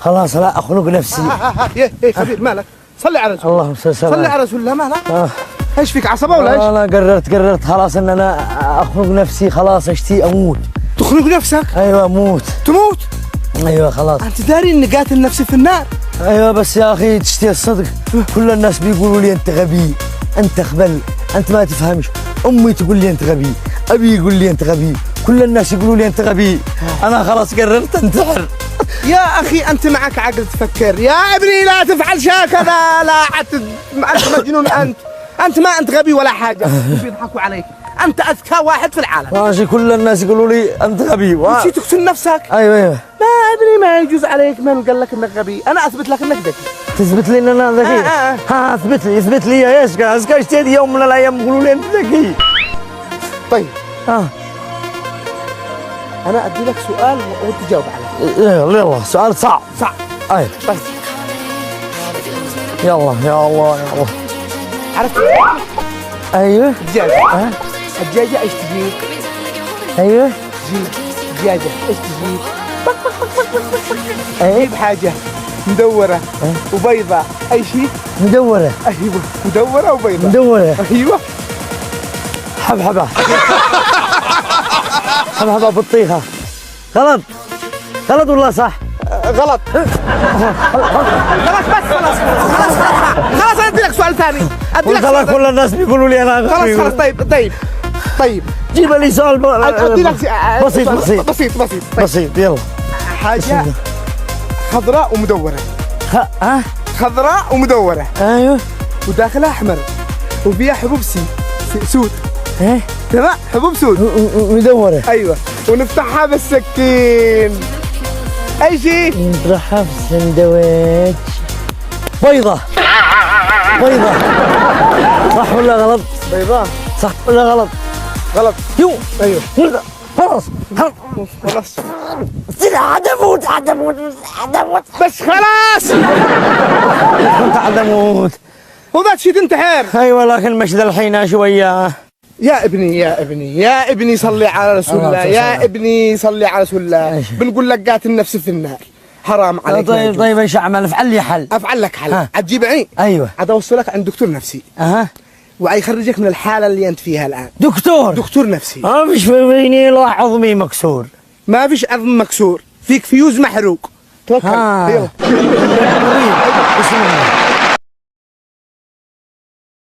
خلاص لا اخنق نفسي. يا خبير مالك؟ صلي على رسول الله. اللهم صل وسلم. صلي على رسول الله. مالك؟ ايش فيك عصبه ولا ايش؟ انا قررت خلاص ان انا اخنق نفسي، خلاص اشتي اموت. تخنق نفسك؟ ايوه اموت. تموت؟ ايوه خلاص. انت داري اني قاتل نفسي في النار؟ ايوه بس يا اخي تشتي الصدق، كل الناس بيقولوا لي انت غبي، انت خبل، انت ما تفهمش. امي تقول لي انت غبي، ابي يقول لي انت غبي، كل الناس يقولوا لي انت غبي. انا خلاص قررت انتحر. يا اخي انت معك عقل تفكر يا ابني، لا تفعل شيء كذا. لا انت مجنون. انت ما انت غبي ولا حاجه. بيضحكوا عليك، انت اذكى واحد في العالم. ماشي كل الناس يقولوا لي انت غبي نسيت تقتل نفسك. ايوه ما ابني ما يجوز عليك. من قال لك انك غبي؟ انا اثبت لك انك ذكي. تثبت لي ان انا ذكي؟ ها اثبت لي يا ايش اشتري يوم من الايام يقولوا لي انت ذكي. طيب انا ادي لك سؤال وانت تجاوب عليه. يلا سؤال صعب. ايوه طيب يلا يا الله يا الله. عرفت؟ ايوه الدجاجة. الدجاجة ايش تجيب؟ ايوه تجيب دجاجة ايش تجيب؟ تجيب حاجة مدورة وبيضة. اي شيء؟ مدورة. ايوه مدورة وبيضة. مدورة. ايوه حبحبة. حبحبة بطيخة. غلط ولا صح؟ غلط. خلاص بس خلاص انا ادي لك سؤال ثاني. ادي لك سؤال. كل الناس بيقولوا لي انا خلاص. طيب جيب لي سؤال ادي لك بسيط يلا. حاجة خضراء ومدورة. خضراء ومدورة. ايوه وداخلها احمر وفيها حبوب سود. ايه تمام، حبوب سود مدورة. ايوه، ونفتحها بالسكين. اي شيء؟ نطرحها في السندويتش. بيضة. صح ولا غلط؟ بيضاء. صح ولا غلط؟ غلط. يو ايوه خلاص عدموت بس خلاص. كنت عدموت. هو ذا شيء تنتحر. ايوه لكن مش ذا الحين شوية. يا ابني صلي على رسول الله. يا ابني صلي على رسول الله. بنقول لك قاتل نفسي في النار، حرام عليك. طيب ايش اعمل؟ افعل لي حل. افعل لك حل. عتجيب عيني. ايوه عاد اوصلك عند دكتور نفسي. ويخرجك من الحالة اللي انت فيها الان. دكتور نفسي. ما فيش فيني لا عظمي مكسور. ما فيش عظم مكسور، فيك فيوز محروق. توكل. يلا. بسم الله.